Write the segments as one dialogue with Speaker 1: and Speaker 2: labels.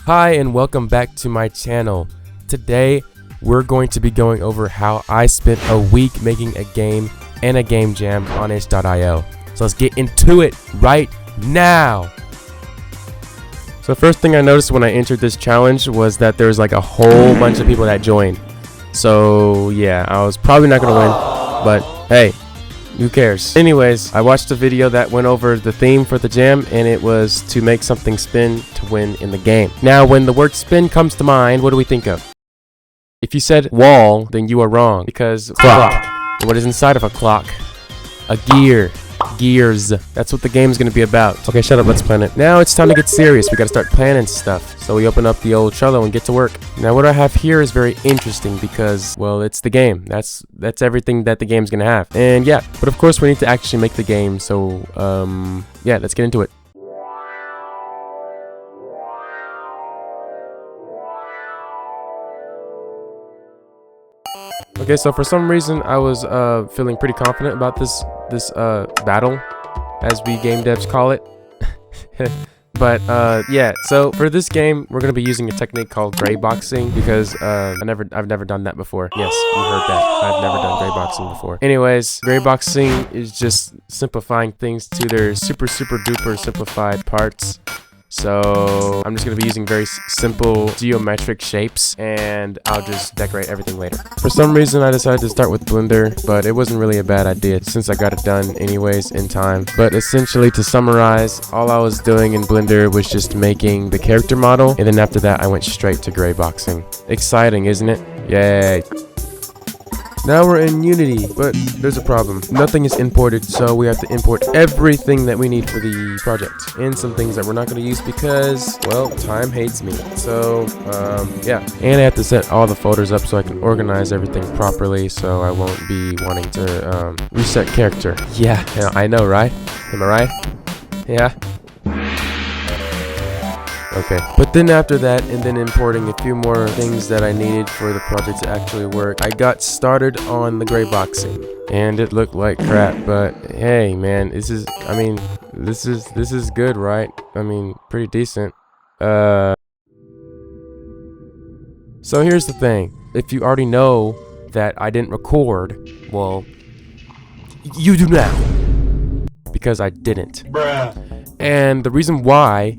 Speaker 1: Hi and welcome back to my channel. Today we're going to be going over how I spent a week making a game and a game jam on itch.io. So let's get into it right now. So first thing I noticed when I entered this challenge was that there's like a whole bunch of people that joined. So yeah, I was probably not gonna win, but hey, who cares? Anyways, I watched a video that went over the theme for the jam, and it was to make something spin to win in the game. Now, when the word spin comes to mind, what do we think of? If you said wall, then you are wrong, because clock. And what is inside of a clock? A gear. Gears. That's what the game's gonna be about. Okay, shut up, let's plan it. Now it's time to get serious. We gotta start planning stuff. So we open up the old Trello and get to work. Now what I have here is very interesting because, well, it's the game. That's everything that the game's gonna have. And yeah, but of course we need to actually make the game. So yeah, let's get into it. Okay, so for some reason I was feeling pretty confident about this battle, as we game devs call it. But yeah, so for this game we're gonna be using a technique called gray boxing because I've never done that before. Yes, you heard that. I've never done gray boxing before. Anyways, gray boxing is just simplifying things to their super duper simplified parts. So I'm just going to be using very simple geometric shapes, and I'll just decorate everything later. For some reason I decided to start with Blender, but it wasn't really a bad idea since I got it done anyways in time. But essentially, to summarize, all I was doing in Blender was just making the character model, and then after that I went straight to gray boxing. Exciting, isn't it? Yay! Now we're in Unity, but there's a problem. Nothing is imported, so we have to import everything that we need for the project. And some things that we're not going to use because, well, time hates me. So, yeah. And I have to set all the folders up so I can organize everything properly so I won't be wanting to reset character. Yeah, I know, right? Am I right? Yeah. Okay, but then after that, and then importing a few more things that I needed for the project to actually work, I got started on the gray boxing, and it looked like crap. But hey, man, this is good, right? I mean, pretty decent. So here's the thing: if you already know that I didn't record, well, you do now, because I didn't. Bruh. And the reason why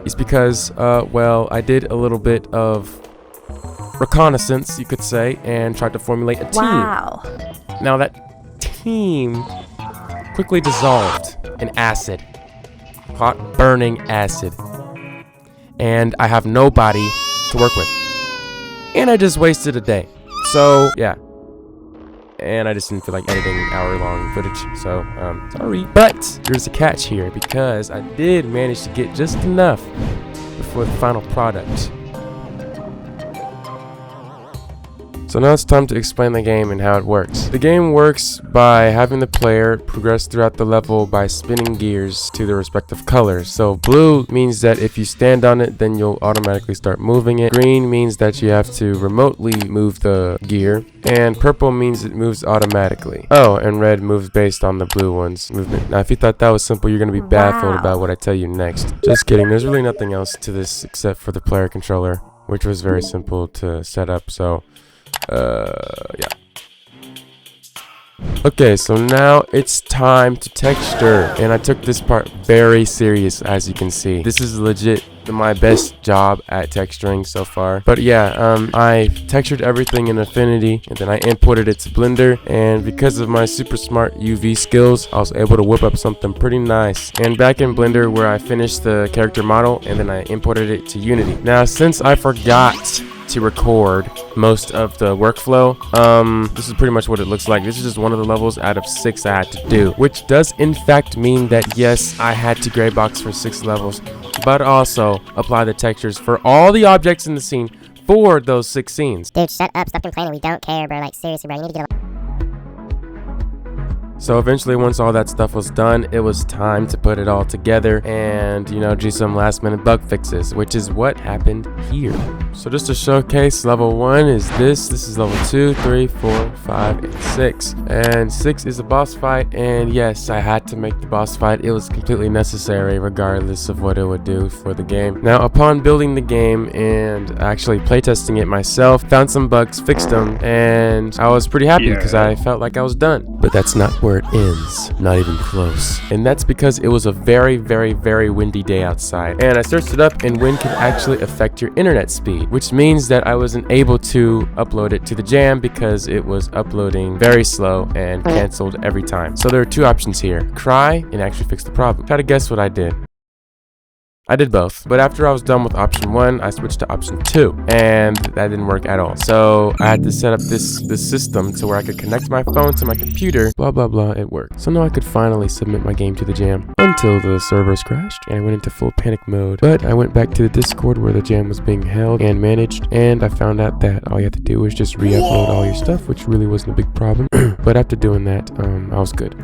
Speaker 1: is because, well, I did a little bit of reconnaissance, you could say, and tried to formulate a team. Wow. Now that team quickly dissolved in acid, hot burning acid, and I have nobody to work with, and I just wasted a day. So yeah, and I just didn't feel like editing hour-long footage, so sorry. But there's a catch here because I did manage to get just enough before the final product. So now it's time to explain the game and how it works. The game works by having the player progress throughout the level by spinning gears to the respective colors. So blue means that if you stand on it, then you'll automatically start moving it. Green means that you have to remotely move the gear. And purple means it moves automatically. Oh, and red moves based on the blue one's movement. Now, if you thought that was simple, you're going to be baffled about what I tell you next. Just kidding. There's really nothing else to this except for the player controller, which was very simple to set up. So yeah. Okay, so now it's time to texture, and I took this part very serious, as you can see. This is legit my best job at texturing so far. But yeah, I textured everything in Affinity, and then I imported it to Blender, and because of my super smart UV skills, I was able to whip up something pretty nice. And back in Blender, where I finished the character model, and then I imported it to Unity. Now, since I forgot to record most of the workflow, this is pretty much what it looks like. This is just one of the levels out of 6 I had to do, which does in fact mean that yes, I had to gray box for 6 levels, but also apply the textures for all the objects in the scene for those 6 scenes.
Speaker 2: Dude, shut up, stop complaining, we don't care, bro. Like, seriously, bro, you need to get a...
Speaker 1: So eventually, once all that stuff was done, it was time to put it all together and, you know, do some last minute bug fixes, which is what happened here. So just to showcase, level 1 is this is level 2, 3, 4, 5, and 6. And 6 is a boss fight, and yes, I had to make the boss fight. It was completely necessary regardless of what it would do for the game. Now, upon building the game and actually playtesting it myself, found some bugs, fixed them, and I was pretty happy because I felt like I was done. But that's not where it ends, not even close. And that's because it was a very, very, very windy day outside. And I searched it up, and wind can actually affect your internet speed, which means that I wasn't able to upload it to the jam because it was uploading very slow and canceled every time. So there are two options here: cry and actually fix the problem. Try to guess what I did. I did both, but after I was done with option 1, I switched to option 2, and that didn't work at all. So I had to set up this system to where I could connect my phone to my computer, blah blah blah, it worked. So now I could finally submit my game to the jam, until the servers crashed and I went into full panic mode. But I went back to the Discord where the jam was being held and managed, and I found out that all you have to do is just re-upload all your stuff, which really wasn't a big problem. But after doing that, I was good.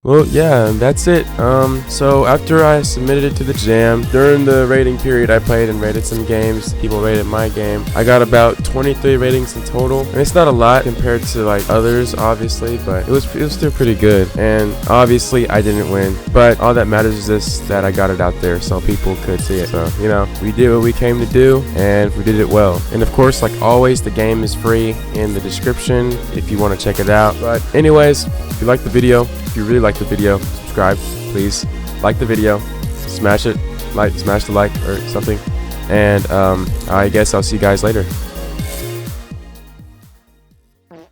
Speaker 1: Well, yeah, that's it. So after I submitted it to the jam, during the rating period, I played and rated some games. People rated my game. I got about 23 ratings in total. And it's not a lot compared to like others, obviously, but it was still pretty good. And obviously, I didn't win. But all that matters is this, that I got it out there so people could see it. So, you know, we did what we came to do, and we did it well. And of course, like always, the game is free in the description if you want to check it out. But anyways, if you like the video, if you really like the video, subscribe, please. Like the video, smash the like or something. And I guess I'll see you guys later.